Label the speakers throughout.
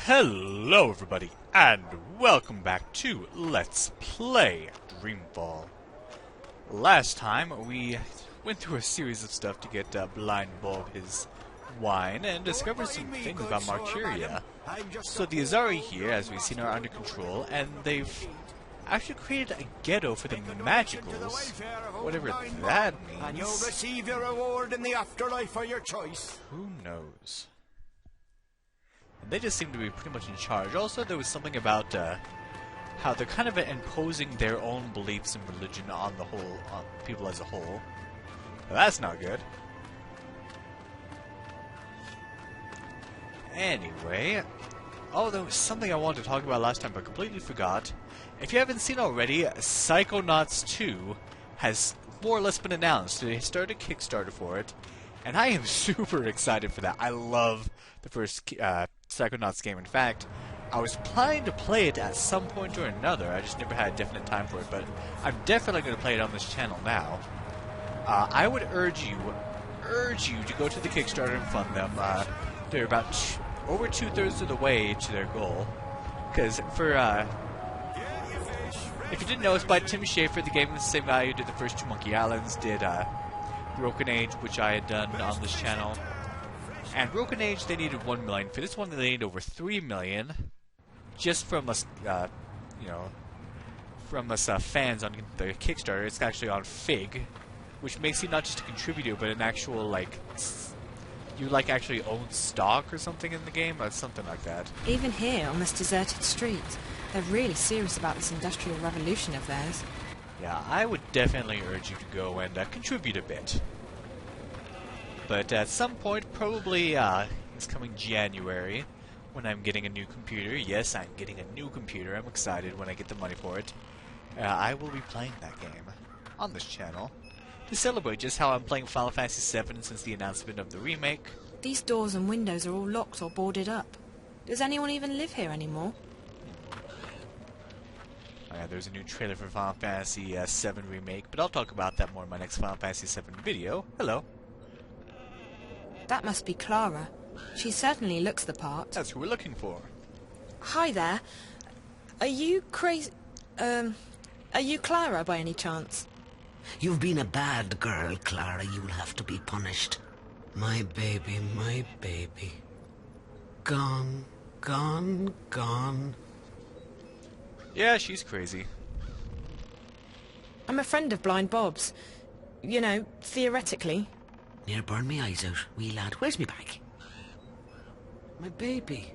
Speaker 1: Hello everybody, and welcome back to Let's Play Dreamfall. Last time, we went through a series of stuff to get Blind Bulb his wine, and discovered some things about Martyria. So the Azari here, as we've seen, are under control, and they've actually created a ghetto for the Magicals, whatever that means.
Speaker 2: And you'll receive your reward in the afterlife for your choice.
Speaker 1: Who knows? They just seem to be pretty much in charge. Also, there was something about how they're kind of imposing their own beliefs and religion on the whole, on people as a whole. Well, that's not good. Anyway, oh, there was something I wanted to talk about last time, but completely forgot. If you haven't seen already, Psychonauts 2 has more or less been announced. They started a Kickstarter for it, and I am super excited for that. I love the first Psychonauts game. In fact, I was planning to play it at some point or another. I just never had a definite time for it, but I'm definitely going to play it on this channel now. I would urge you to go to the Kickstarter and fund them. They're about over 2/3 of the way to their goal. Because for if you didn't know, it's by Tim Schafer. The game is the same guy who did the first two Monkey Islands, did Broken Age, which I had done on this channel. And Broken Age, they needed 1 million. For this one, they need over 3 million, just from us, fans on the Kickstarter. It's actually on Fig, which makes you not just a contributor, but an actual you actually own stock or something in the game, or something like that.
Speaker 3: Even here on this deserted street, they're really serious about this industrial revolution of theirs.
Speaker 1: Yeah, I would definitely urge you to go and contribute a bit. But at some point, probably this coming January, when I'm getting a new computer, yes, I'm getting a new computer, I'm excited when I get the money for it, I will be playing that game on this channel to celebrate just how I'm playing Final Fantasy VII since the announcement of the remake.
Speaker 3: These doors and windows are all locked or boarded up. Does anyone even live here anymore?
Speaker 1: There's a new trailer for Final Fantasy VII Remake, but I'll talk about that more in my next Final Fantasy VII video. Hello.
Speaker 3: That must be Clara. She certainly looks the part.
Speaker 1: That's who we're looking for.
Speaker 3: Hi there. Are you crazy? Are you Clara by any chance?
Speaker 4: You've been a bad girl, Clara. You'll have to be punished. My baby, my baby. Gone, gone, gone.
Speaker 1: Yeah, she's crazy.
Speaker 3: I'm a friend of Blind Bob's. You know, theoretically.
Speaker 4: Near burn me eyes out, wee lad. Where's me bag? My baby.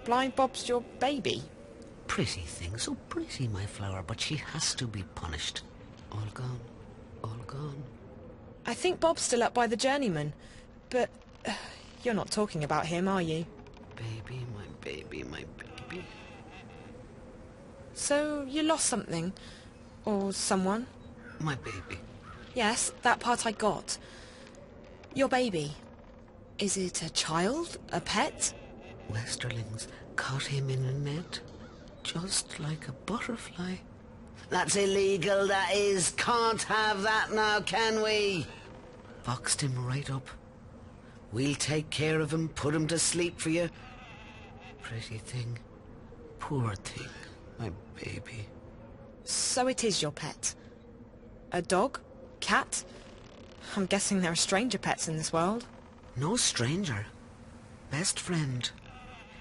Speaker 3: Blind Bob's your baby?
Speaker 4: Pretty thing, so pretty, my flower, but she has to be punished. All gone, all gone.
Speaker 3: I think Bob's still up by the Journeyman, but you're not talking about him, are you?
Speaker 4: Baby, my baby, my baby.
Speaker 3: So, you lost something? Or someone?
Speaker 4: My baby.
Speaker 3: Yes, that part I got. Your baby. Is it a child? A pet?
Speaker 4: Westerlings caught him in a net, just like a butterfly. That's illegal, that is. Can't have that now, can we? Boxed him right up. We'll take care of him, put him to sleep for you. Pretty thing. Poor thing, my baby.
Speaker 3: So it is your pet? A dog? Cat? I'm guessing there are stranger pets in this world.
Speaker 4: No stranger. Best friend.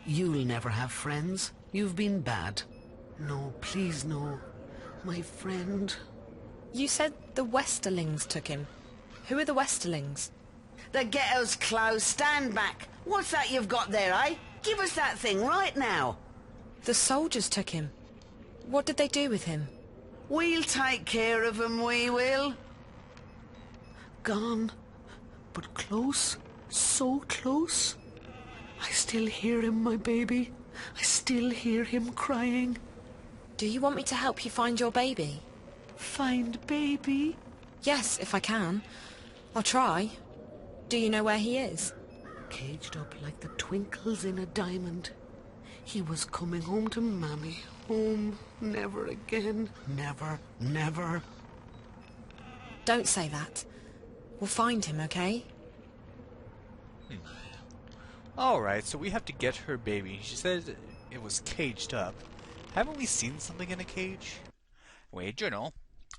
Speaker 4: You'll never have friends. You've been bad. No, please no. My friend.
Speaker 3: You said the Westerlings took him. Who are the Westerlings?
Speaker 4: The ghetto's closed. Stand back. What's that you've got there, eh? Give us that thing right now.
Speaker 3: The soldiers took him. What did they do with him?
Speaker 4: We'll take care of him, we will. Gone. But close. So close. I still hear him, my baby. I still hear him crying.
Speaker 3: Do you want me to help you find your baby?
Speaker 4: Find baby?
Speaker 3: Yes, if I can. I'll try. Do you know where he is?
Speaker 4: Caged up like the twinkles in a diamond. He was coming home to Mammy. Home. Never again. Never, never.
Speaker 3: Don't say that. We'll find him, okay?
Speaker 1: Alright, so we have to get her baby. She said it was caged up. Haven't we seen something in a cage? Wait, journal.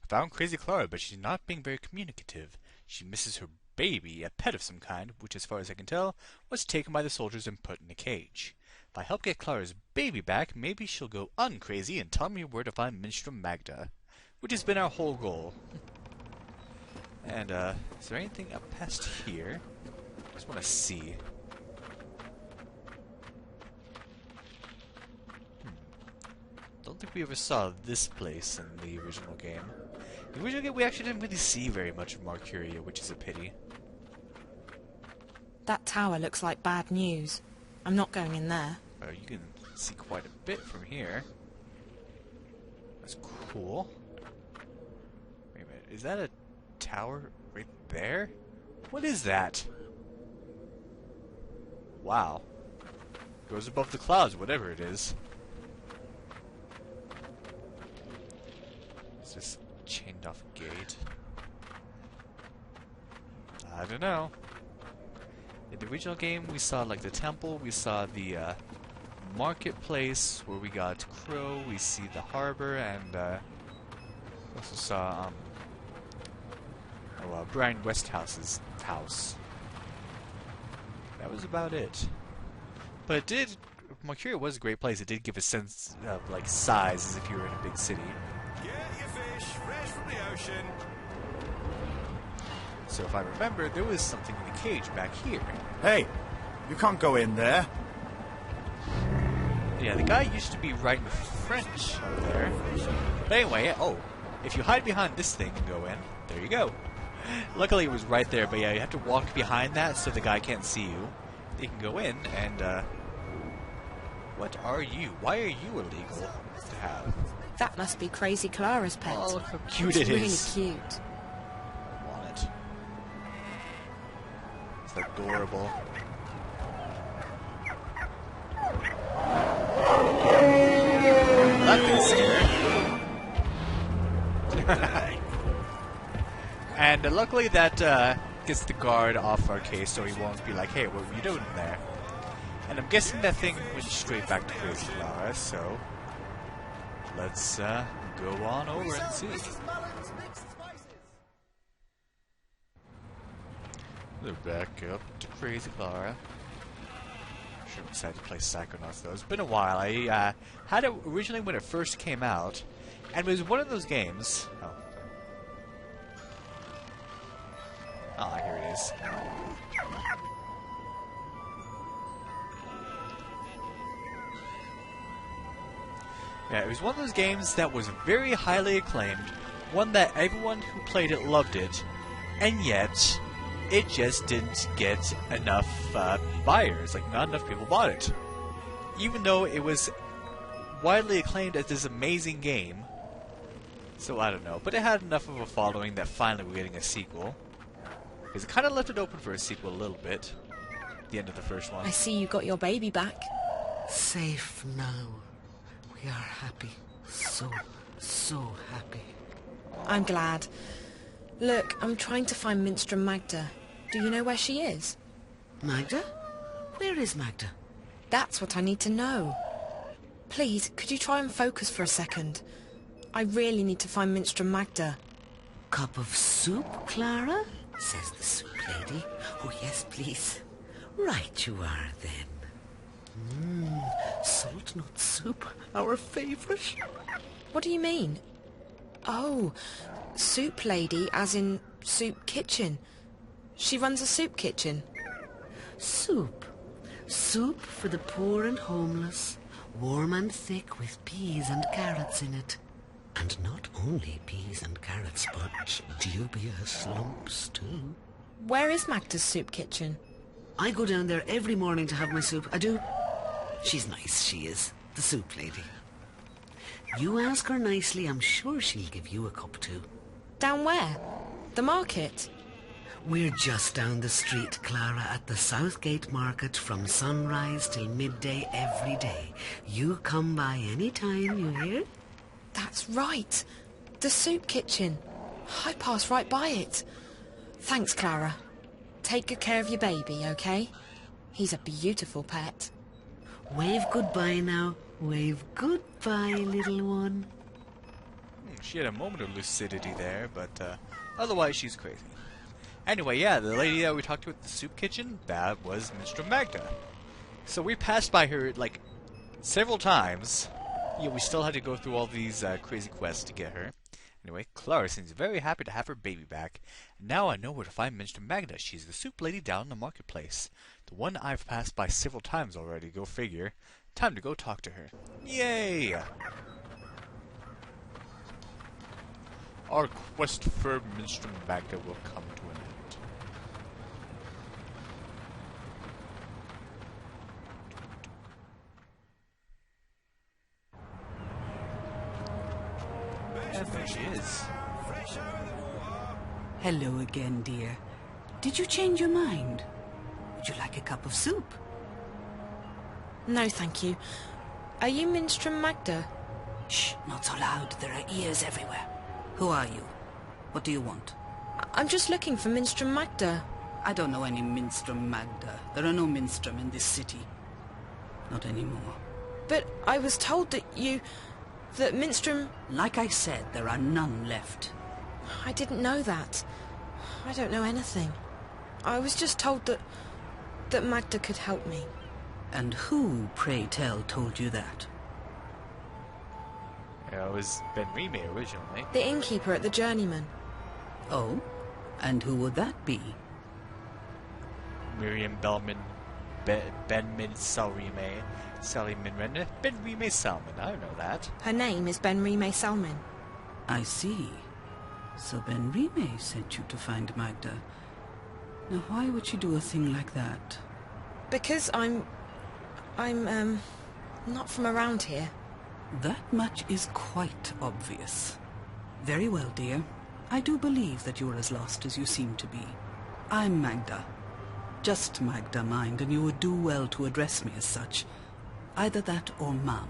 Speaker 1: Found Crazy Clara, but she's not being very communicative. She misses her baby, a pet of some kind, which as far as I can tell, was taken by the soldiers and put in a cage. If I help get Clara's baby back, maybe she'll go uncrazy and tell me where to find Minstrel Magda, which has been our whole goal. And, is there anything up past here? I just want to see. Don't think we ever saw this place in the original game. The original game, we actually didn't really see very much of Marcuria, which is a pity.
Speaker 3: That tower looks like bad news. I'm not going in there.
Speaker 1: You can see quite a bit from here. That's cool. Wait a minute, is that a tower right there? What is that? Wow. Goes above the clouds, whatever it is. Is this chained off gate? I don't know. In the original game, we saw like the temple, we saw the marketplace where we got Crow, we see the harbor, and we also saw Brian Westhouse's house. That was about it. But it did. Marcuria was a great place. It did give a sense of like size, as if you were in a big city.
Speaker 2: Get your fish fresh from the ocean.
Speaker 1: So if I remember, there was something in the cage back here.
Speaker 2: Hey, you can't go in there.
Speaker 1: Yeah, the guy used to be writing French over there. But anyway, oh, if you hide behind this thing and go in, there you go. Luckily it was right there, but yeah, you have to walk behind that so the guy can't see you. You can go in and, what are you? Why are you illegal to have?
Speaker 3: That must be Crazy Clara's pet.
Speaker 1: Oh, look how cute
Speaker 3: it's
Speaker 1: it is.
Speaker 3: really cute.
Speaker 1: I want it. It's adorable. That didn't scare. And luckily that gets the guard off our case, so he won't be like, hey, what were you doing in there? And I'm guessing that thing went straight back to Crazy Clara, so let's go on over and see. They're back up to Crazy Clara. Sure, I'm excited to play Psychonauts though. It's been a while. I had it originally when it first came out, and it was one of those games. Oh, here it is. Yeah, it was one of those games that was very highly acclaimed, one that everyone who played it loved it, and yet it just didn't get enough buyers. Like, not enough people bought it. Even though it was widely acclaimed as this amazing game. So, I don't know. But it had enough of a following that finally we're getting a sequel. Because it kind of left it open for a sequel a little bit. At the end of the first one.
Speaker 3: I see you got your baby back.
Speaker 4: Safe now. We are happy. So happy.
Speaker 3: I'm glad. Look, I'm trying to find Minstrel Magda. Do you know where she is?
Speaker 4: Magda? Where is Magda?
Speaker 3: That's what I need to know. Please, could you try and focus for a second? I really need to find Minstrel Magda.
Speaker 4: Cup of soup, Clara? Says the soup lady. Oh, yes, please. Right you are, then. Salt nut soup, our favourite.
Speaker 3: What do you mean? Oh, soup lady, as in soup kitchen. She runs a soup kitchen.
Speaker 4: Soup. Soup for the poor and homeless. Warm and thick with peas and carrots in it. And not only peas and carrots, but dubious lumps too.
Speaker 3: Where is Magda's soup kitchen?
Speaker 4: I go down there every morning to have my soup. I do. She's nice, she is. The soup lady. You ask her nicely, I'm sure she'll give you a cup too.
Speaker 3: Down where? The market?
Speaker 4: We're just down the street, Clara, at the Southgate Market from sunrise till midday every day. You come by any time, you hear?
Speaker 3: That's right. The soup kitchen. I pass right by it. Thanks, Clara. Take good care of your baby, okay? He's a beautiful pet.
Speaker 4: Wave goodbye now. Wave goodbye, little one.
Speaker 1: She had a moment of lucidity there, but otherwise she's crazy. Anyway, yeah, the lady that we talked to at the soup kitchen, that was Minstrel Magda. So we passed by her, like, several times. Yeah, we still had to go through all these crazy quests to get her. Anyway, Clara seems very happy to have her baby back. Now I know where to find Minstrel Magda. She's the soup lady down in the marketplace. The one I've passed by several times already, go figure. Time to go talk to her. Yay! Our quest for Minstrel Magda will come to an end. And there she is.
Speaker 5: Hello again, dear. Did you change your mind? Would you like a cup of soup?
Speaker 3: No, thank you. Are you Minstrel Magda?
Speaker 5: Shh, not so loud. There are ears everywhere. Who are you? What do you want?
Speaker 3: I'm just looking for Minstrel Magda.
Speaker 5: I don't know any Minstrel Magda. There are no Minstrom in this city. Not anymore.
Speaker 3: But I was told that that Minstrom...
Speaker 5: Like I said, there are none left.
Speaker 3: I didn't know that. I don't know anything. I was just told that Magda could help me.
Speaker 5: And who, pray tell, told you that?
Speaker 1: Yeah, it was Ben Rime originally.
Speaker 3: The innkeeper at the Journeyman.
Speaker 5: Oh? And who would that be?
Speaker 1: Miriam Bellman, Ben Min Salrime, Sally Minren, Ben Rime Salmon, I know that.
Speaker 3: Her name is Ben Rime Salmon.
Speaker 5: I see. So Ben Rime sent you to find Magda. Now why would she do a thing like that?
Speaker 3: Because I'm not from around here.
Speaker 5: That much is quite obvious. Very well, dear. I do believe that you're as lost as you seem to be. I'm Magda. Just Magda, mind, and you would do well to address me as such. Either that or Ma'am.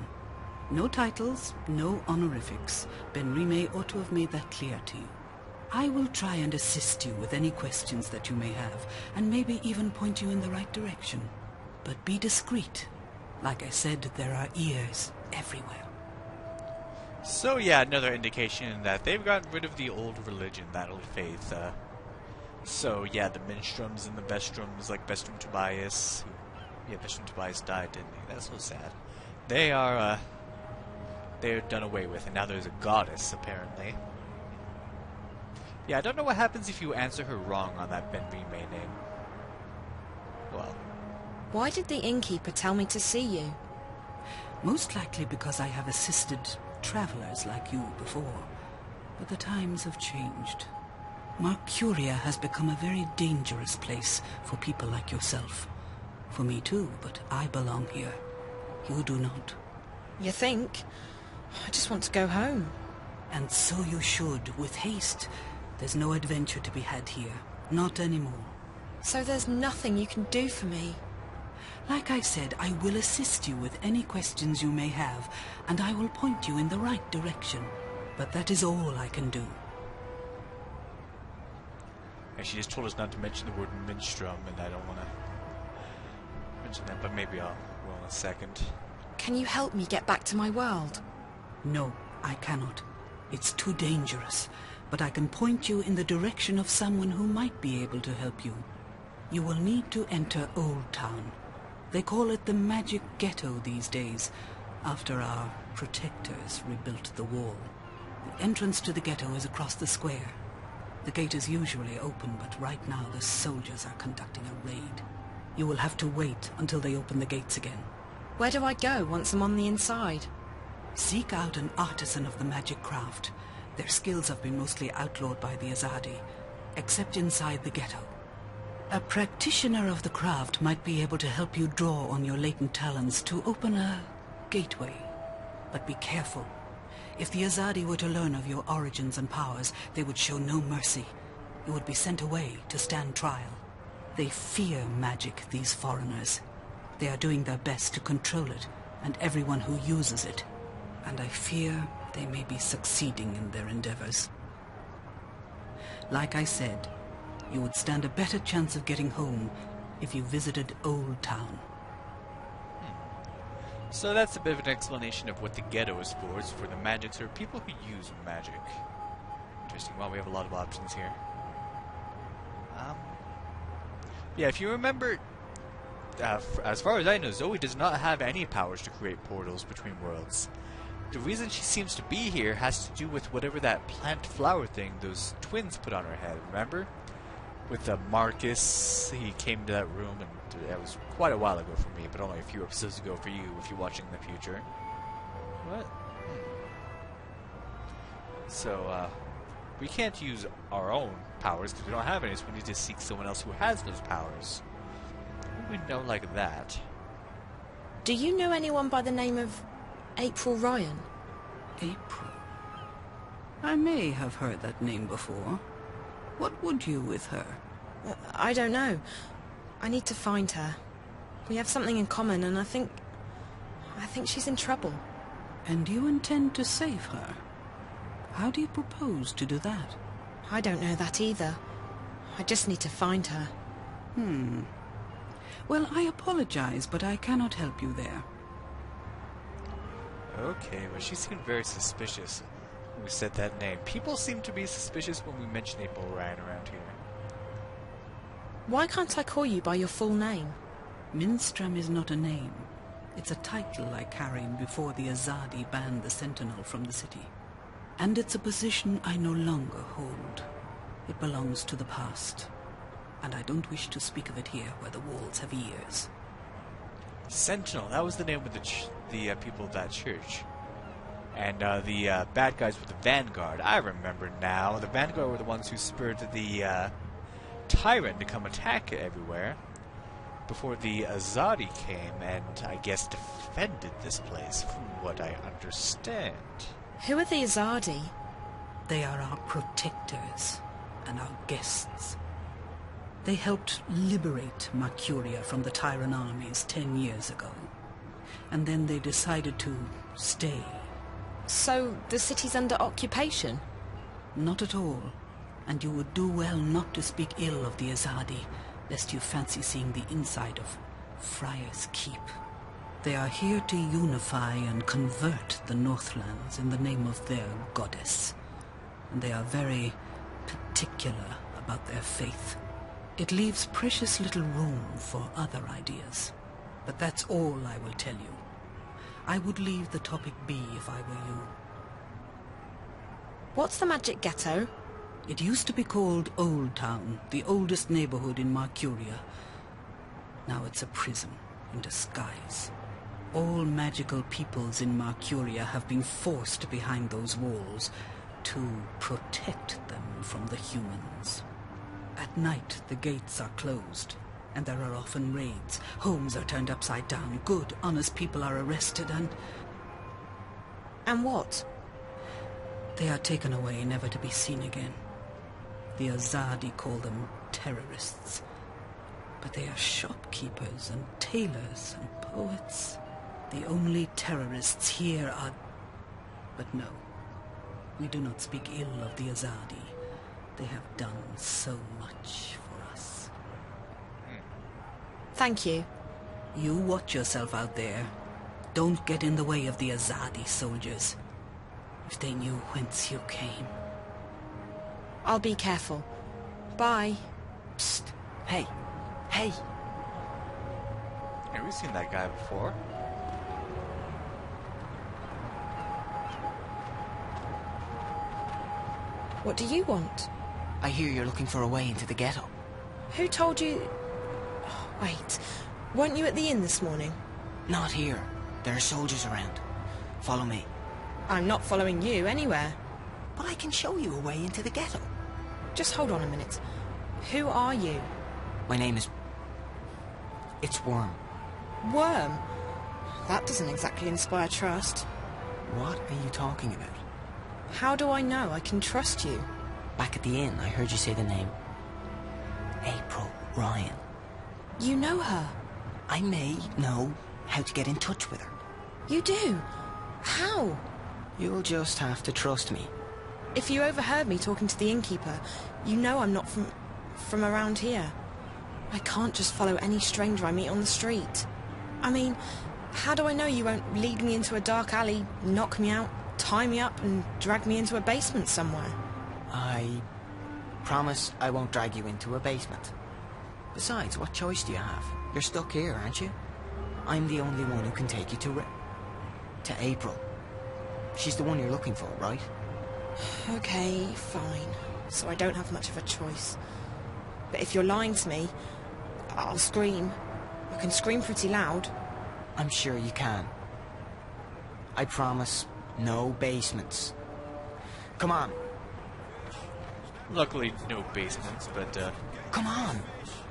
Speaker 5: No titles, no honorifics. Ben Rime ought to have made that clear to you. I will try and assist you with any questions that you may have, and maybe even point you in the right direction. But be discreet. Like I said, there are ears everywhere.
Speaker 1: So yeah, another indication that they've gotten rid of the old religion, that old faith. So yeah, the Minstroms and the Bestroms, like Bestrom Tobias. Yeah, Bestrom Tobias died, didn't he? That's so sad. They are, they're done away with, and now there's a goddess, apparently. Yeah, I don't know what happens if you answer her wrong on that Ben Rime name. Well.
Speaker 3: Why did the innkeeper tell me to see you?
Speaker 5: Most likely because I have assisted travelers like you before. But the times have changed. Mercuria has become a very dangerous place for people like yourself. For me too, but I belong here. You do not.
Speaker 3: You think? I just want to go home.
Speaker 5: And so you should, with haste. There's no adventure to be had here. Not anymore.
Speaker 3: So there's nothing you can do for me?
Speaker 5: Like I said, I will assist you with any questions you may have, and I will point you in the right direction. But that is all I can do.
Speaker 1: And she just told us not to mention the word Minstrom, and I don't want to mention that, but maybe I will in a second.
Speaker 3: Can you help me get back to my world?
Speaker 5: No, I cannot. It's too dangerous. But I can point you in the direction of someone who might be able to help you. You will need to enter Old Town. They call it the Magic Ghetto these days, after our protectors rebuilt the wall. The entrance to the ghetto is across the square. The gate is usually open, but right now the soldiers are conducting a raid. You will have to wait until they open the gates again.
Speaker 3: Where do I go once I'm on the inside?
Speaker 5: Seek out an artisan of the magic craft. Their skills have been mostly outlawed by the Azadi, except inside the ghetto. A practitioner of the craft might be able to help you draw on your latent talents to open a gateway. But be careful. If the Azadi were to learn of your origins and powers, they would show no mercy. You would be sent away to stand trial. They fear magic, these foreigners. They are doing their best to control it, and everyone who uses it. And I fear they may be succeeding in their endeavors. Like I said, you would stand a better chance of getting home if you visited Old Town.
Speaker 1: So that's a bit of an explanation of what the ghetto is for. It's for the magics or people who use magic. Interesting. Well, we have a lot of options here. Yeah, if you remember, as far as I know, Zoe does not have any powers to create portals between worlds. The reason she seems to be here has to do with whatever that plant flower thing those twins put on her head, remember? With Marcus, he came to that room, and that was quite a while ago for me, but only a few episodes ago for you if you're watching in the future. What? So, we can't use our own powers because we don't have any, so we need to seek someone else who has those powers. Who we know like that?
Speaker 3: Do you know anyone by the name of April Ryan?
Speaker 5: April? I may have heard that name before. What would you with her?
Speaker 3: I don't know. I need to find her. We have something in common, and I think she's in trouble.
Speaker 5: And you intend to save her? How do you propose to do that?
Speaker 3: I don't know that either. I just need to find her.
Speaker 5: Well, I apologize, but I cannot help you there.
Speaker 1: Okay, well, she seemed very suspicious when we said that name. People seem to be suspicious when we mention April Ryan around here.
Speaker 3: Why can't I call you by your full name?
Speaker 5: Minstram is not a name. It's a title I carried before the Azadi banned the Sentinel from the city. And it's a position I no longer hold. It belongs to the past. And I don't wish to speak of it here where the walls have ears.
Speaker 1: Sentinel, that was the name of the people of that church. And the bad guys were the Vanguard. I remember now. The Vanguard were the ones who spurred the Tyrant to come attack everywhere before the Azadi came and, I guess, defended this place, from what I understand.
Speaker 3: Who are the Azadi?
Speaker 5: They are our protectors and our guests. They helped liberate Mercuria from the Tyrant armies 10 years ago. And then they decided to stay.
Speaker 3: So the city's under occupation?
Speaker 5: Not at all. And you would do well not to speak ill of the Azadi, lest you fancy seeing the inside of Friar's Keep. They are here to unify and convert the Northlands in the name of their goddess. And they are very particular about their faith. It leaves precious little room for other ideas. But that's all I will tell you. I would leave the topic be if I were you.
Speaker 3: What's the magic ghetto?
Speaker 5: It used to be called Old Town, the oldest neighborhood in Mercuria. Now it's a prison in disguise. All magical peoples in Mercuria have been forced behind those walls to protect them from the humans. At night, the gates are closed, and there are often raids. Homes are turned upside down. Good, honest people are arrested and...
Speaker 3: And what?
Speaker 5: They are taken away, never to be seen again. The Azadi call them terrorists. But they are shopkeepers and tailors and poets. The only terrorists here are... But no, we do not speak ill of the Azadi. They have done so much for us.
Speaker 3: Thank you.
Speaker 5: You watch yourself out there. Don't get in the way of the Azadi soldiers. If they knew whence you came.
Speaker 3: I'll be careful. Bye.
Speaker 4: Psst. Hey. Hey.
Speaker 1: Have we seen that guy before?
Speaker 3: What do you want?
Speaker 4: I hear you're looking for a way into the ghetto.
Speaker 3: Who told you... Oh, wait. Weren't you at the inn this morning?
Speaker 4: Not here. There are soldiers around. Follow me.
Speaker 3: I'm not following you anywhere.
Speaker 4: But I can show you a way into the ghetto.
Speaker 3: Just hold on a minute. Who are you?
Speaker 4: My name is... It's Worm.
Speaker 3: Worm? That doesn't exactly inspire trust.
Speaker 4: What are you talking about?
Speaker 3: How do I know I can trust you?
Speaker 4: Back at the inn, I heard you say the name. April Ryan.
Speaker 3: You know her?
Speaker 4: I may know how to get in touch with her.
Speaker 3: You do? How?
Speaker 4: You'll just have to trust me.
Speaker 3: If you overheard me talking to the innkeeper, you know I'm not from around here. I can't just follow any stranger I meet on the street. I mean, how do I know you won't lead me into a dark alley, knock me out, tie me up and drag me into a basement somewhere?
Speaker 6: I promise I won't drag you into a basement. Besides, what choice do you have? You're stuck here, aren't you? I'm the only one who can take you to April. She's the one you're looking for, right?
Speaker 3: Okay, fine. So I don't have much of a choice. But if you're lying to me, I'll scream. I can scream pretty loud.
Speaker 6: I'm sure you can. I promise, no basements. Come on.
Speaker 1: Luckily, no basements, but,
Speaker 6: Come on.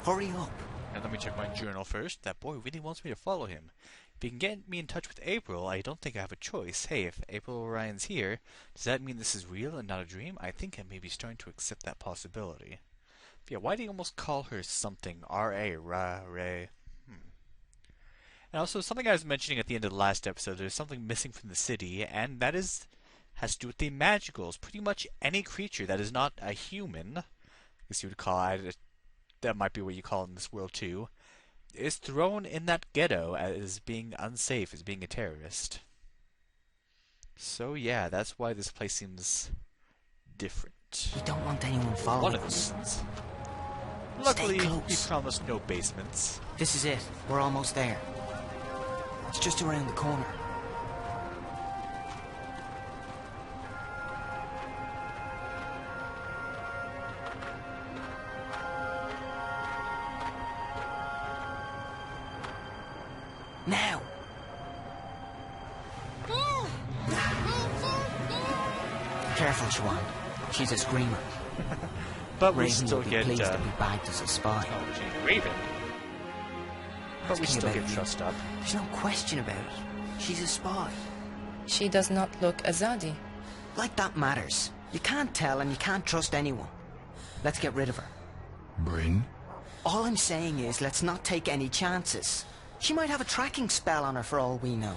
Speaker 6: Hurry up.
Speaker 1: and let me check my journal first. That boy really wants me to follow him. If he can get me in touch with April, I don't think I have a choice. Hey, if April Orion's here, does that mean this is real and not a dream? I think I may be starting to accept that possibility. But yeah, why do you almost call her something? R-A, Ra-Ray. And also, something I was mentioning at the end of the last episode, there's something missing from the city, and that has to do with the magicals. Pretty much any creature that is not a human, I guess you would call it, that might be what you call it in this world too, is thrown in that ghetto as being unsafe, as being a terrorist. So yeah, that's why this place seems different.
Speaker 6: You don't want anyone following
Speaker 1: One of the
Speaker 6: us.
Speaker 1: reasons. Luckily,
Speaker 6: Stay
Speaker 1: he
Speaker 6: close.
Speaker 1: promised no basements.
Speaker 6: This is it. We're almost there. It's just around the corner. Now! Careful, Siobhan. She's a screamer.
Speaker 1: But we
Speaker 6: Raven
Speaker 1: still
Speaker 6: will be
Speaker 1: get,
Speaker 6: pleased to be bagged as a spy.
Speaker 1: oh, gee, Raven. But we
Speaker 6: Asking
Speaker 1: still
Speaker 6: about
Speaker 1: get
Speaker 6: you.
Speaker 1: trussed up.
Speaker 6: There's no question about it. She's a spy.
Speaker 7: She does not look Azadi.
Speaker 6: Like that matters. You can't tell and you can't trust anyone. Let's get rid of her.
Speaker 2: Bryn?
Speaker 6: All I'm saying is let's not take any chances. She might have a tracking spell on her for all we know.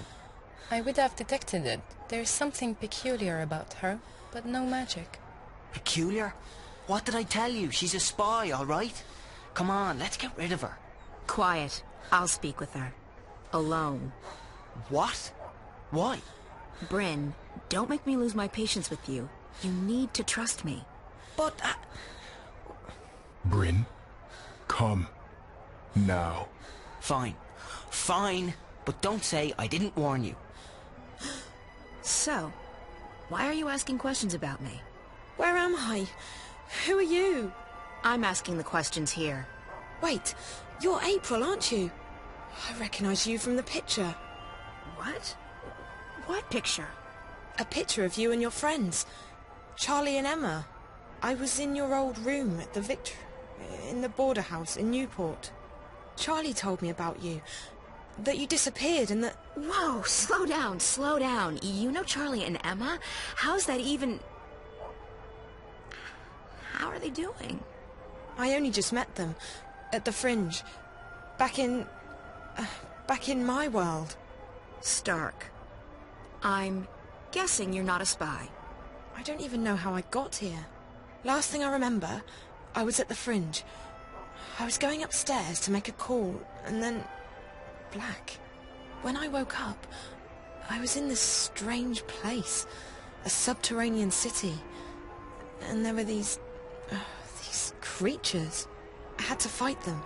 Speaker 7: I would have detected it. There's something peculiar about her, but no magic.
Speaker 6: Peculiar? What did I tell you? She's a spy, all right? Come on, let's get rid of her.
Speaker 8: Quiet. I'll speak with her. Alone.
Speaker 6: What? Why?
Speaker 8: Bryn, don't make me lose my patience with you. You need to trust me.
Speaker 6: But...
Speaker 2: Bryn? Come. Now.
Speaker 6: Fine. Fine. But don't say I didn't warn you.
Speaker 8: So, why are you asking questions about me?
Speaker 3: Where am I? Who are you?
Speaker 8: I'm asking the questions here.
Speaker 3: Wait, you're April, aren't you? I recognise you from the picture.
Speaker 8: What? What picture?
Speaker 3: A picture of you and your friends. Charlie and Emma. I was in your old room at the in the border house in Newport. Charlie told me about you. That you disappeared and that...
Speaker 8: Whoa, slow down, slow down. You know Charlie and Emma? How's that even... How are they doing?
Speaker 3: I only just met them. At the Fringe. Back in my world.
Speaker 8: Stark. I'm guessing you're not a spy.
Speaker 3: I don't even know how I got here. Last thing I remember, I was at the Fringe. I was going upstairs to make a call, and then... black. When I woke up, I was in this strange place. A subterranean city. And there were these creatures. I had to fight them.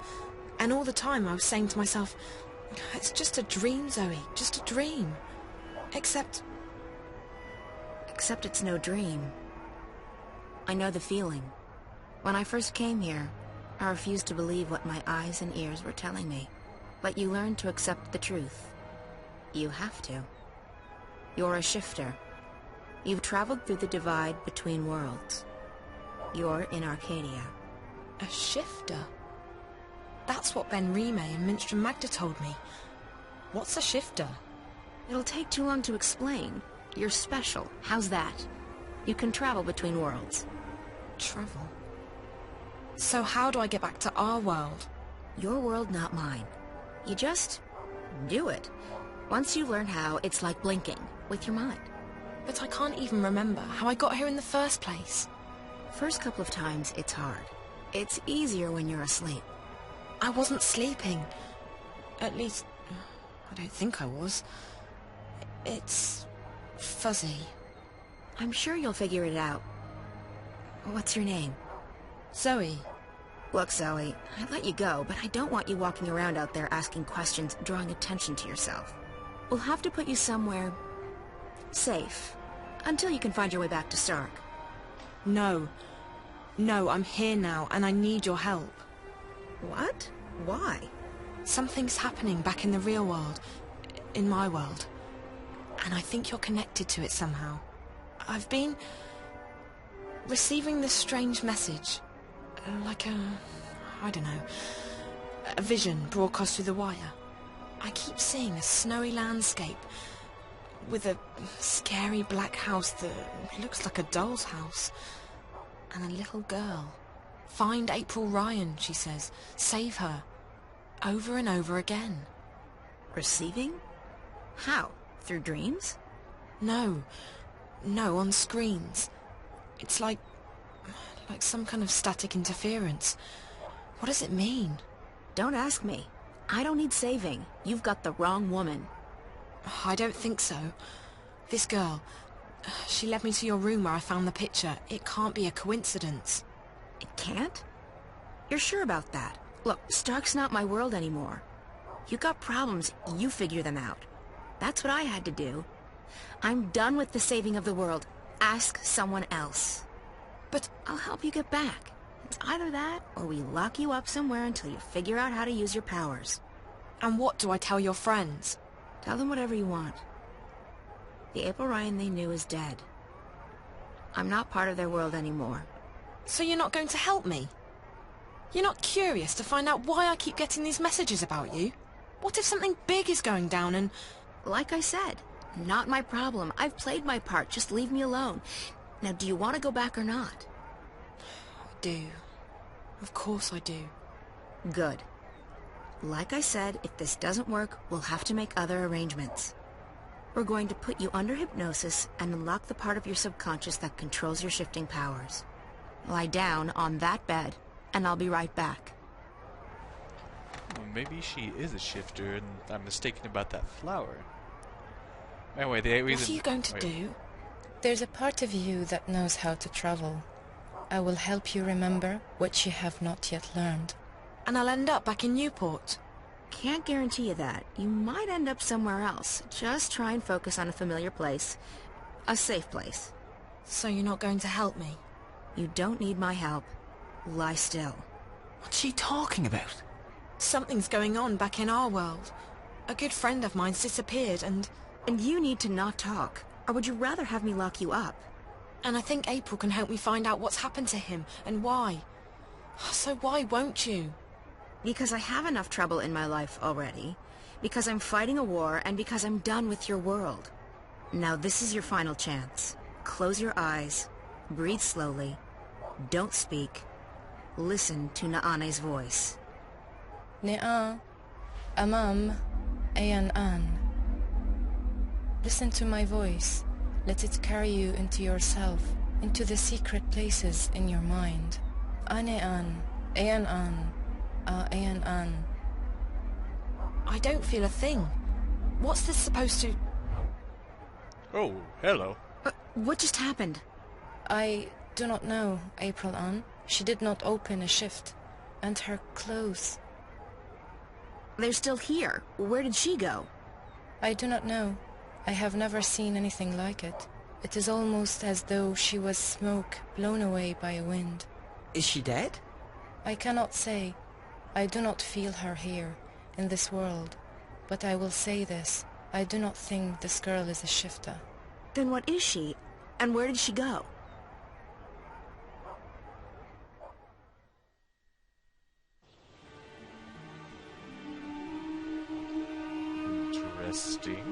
Speaker 3: And all the time I was saying to myself, it's just a dream, Zoe, just a dream. Except
Speaker 8: it's no dream. I know the feeling. When I first came here, I refused to believe what my eyes and ears were telling me. But you learn to accept the truth. You have to. You're a shifter. You've traveled through the divide between worlds. You're in Arcadia.
Speaker 3: a shifter. That's what Ben Rime and Minstrom Magda told me. What's a shifter?
Speaker 8: It'll take too long to explain. You're special. How's that? You can travel between worlds.
Speaker 3: Travel? So how do I get back to our world?
Speaker 8: Your world, not mine. You just do it. Once you learn how, it's like blinking with your mind.
Speaker 3: But I can't even remember how I got here in the first place.
Speaker 8: First couple of times, it's hard. It's easier when you're asleep.
Speaker 3: I wasn't sleeping. At least, I don't think I was. It's fuzzy.
Speaker 8: I'm sure you'll figure it out. What's your name?
Speaker 3: Zoe.
Speaker 8: Look, Zoe, I let you go, but I don't want you walking around out there asking questions, drawing attention to yourself. We'll have to put you somewhere safe, until you can find your way back to Stark.
Speaker 3: No. No, I'm here now, and I need your help.
Speaker 8: What? Why?
Speaker 3: Something's happening back in the real world. In my world. And I think you're connected to it somehow. I've been receiving this strange message. Like I don't know, a vision broadcast through the wire. I keep seeing a snowy landscape with a scary black house that looks like a doll's house. And a little girl. Find April Ryan, she says. Save her. Over and over again.
Speaker 8: Receiving? How? Through dreams?
Speaker 3: No. No, on screens. It's like some kind of static interference. What does it mean?
Speaker 8: Don't ask me. I don't need saving. You've got the wrong woman.
Speaker 3: I don't think so. This girl, she led me to your room where I found the picture. It can't be a coincidence.
Speaker 8: It can't? You're sure about that? Look, Stark's not my world anymore. You got problems, you figure them out. That's what I had to do. I'm done with the saving of the world. Ask someone else.
Speaker 3: But
Speaker 8: I'll help you get back. It's either that, or we lock you up somewhere until you figure out how to use your powers.
Speaker 3: And what do I tell your friends?
Speaker 8: Tell them whatever you want. The April Ryan they knew is dead. I'm not part of their world anymore.
Speaker 3: So you're not going to help me? You're not curious to find out why I keep getting these messages about you? What if something big is going down and...
Speaker 8: Like I said, not my problem. I've played my part. Just leave me alone. Now, do you want to go back or not?
Speaker 3: I do. Of course I do.
Speaker 8: Good. Like I said, if this doesn't work, we'll have to make other arrangements. We're going to put you under hypnosis and unlock the part of your subconscious that controls your shifting powers. Lie down on that bed, and I'll be right back.
Speaker 1: Well, maybe she is a shifter and I'm mistaken about that flower. Anyway, the reason...
Speaker 3: What are you going to do?
Speaker 7: There's a part of you that knows how to travel. I will help you remember what you have not yet learned.
Speaker 3: And I'll end up back in Newport.
Speaker 8: Can't guarantee you that. You might end up somewhere else. Just try and focus on a familiar place. A safe place.
Speaker 3: So you're not going to help me?
Speaker 8: You don't need my help. Lie still.
Speaker 6: What's she talking about?
Speaker 3: Something's going on back in our world. A good friend of mine's disappeared and
Speaker 8: you need to not talk. Or would you rather have me lock you up?
Speaker 3: I think April can help me find out what's happened to him and why. So why won't you?
Speaker 8: Because I have enough trouble in my life already. Because I'm fighting a war and because I'm done with your world. Now this is your final chance. Close your eyes. Breathe slowly. Don't speak. Listen to Naane's voice.
Speaker 7: Ne'a, Amam, Ayan An. Listen to my voice. Let it carry you into yourself, into the secret places in your mind. Ane'an, Ayan An, Ayan An.
Speaker 3: I don't feel a thing. What's this supposed to...
Speaker 1: Oh, hello.
Speaker 8: What just happened?
Speaker 7: I do not know, April An. She did not open a shift. And her clothes.
Speaker 8: They're still here. Where did she go?
Speaker 7: I do not know. I have never seen anything like it. It is almost as though she was smoke blown away by a wind.
Speaker 6: Is she dead?
Speaker 7: I cannot say. I do not feel her here, in this world. But I will say this. I do not think this girl is a shifter.
Speaker 8: Then what is she? And where did she go?
Speaker 1: Interesting.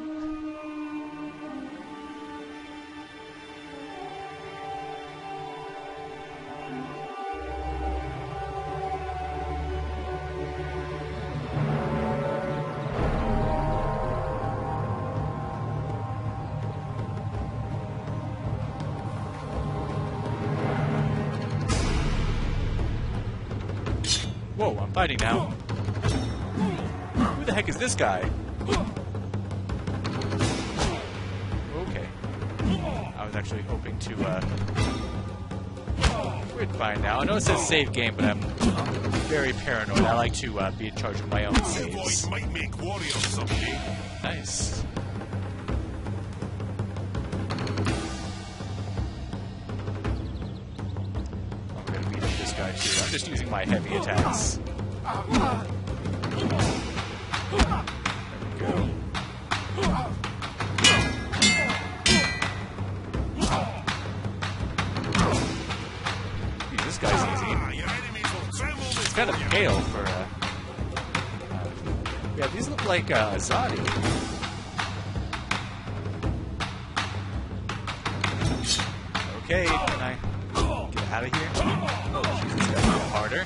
Speaker 1: Whoa, I'm fighting now. Who the heck is this guy? Okay. I was actually hoping to, we're fine now. I know it says save game, but I'm very paranoid. I like to be in charge of my own saves.
Speaker 2: Might make warriors someday.
Speaker 1: Nice. I'm gonna beat up this guy too. I'm just using my heavy attacks. There we go. This guy's easy. It's kind of pale for yeah, these look like Azadi. Okay, can I get out of here? Oh, jeez, this guy's a little harder.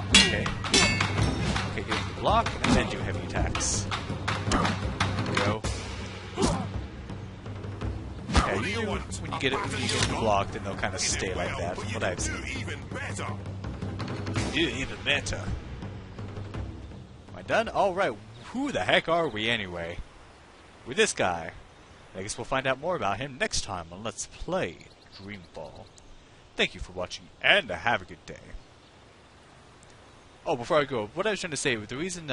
Speaker 1: Okay. Okay, get the block and then do heavy attacks. There we go. Yeah, usually when you get it blocked, then they'll kind of stay like that, from what I've seen. Do even better. Am I done? Alright, who the heck are we anyway? We're this guy. I guess we'll find out more about him next time on Let's Play Dreamfall. Thank you for watching, and have a good day. Oh, before I go, what I was trying to say, the reason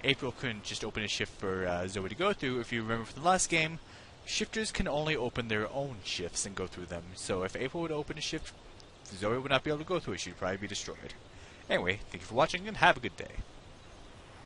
Speaker 1: April couldn't just open a shift for Zoe to go through, if you remember from the last game, shifters can only open their own shifts and go through them. So if April would open a shift, Zoe would not be able to go through it. She'd probably be destroyed. Anyway, thank you for watching, and have a good day.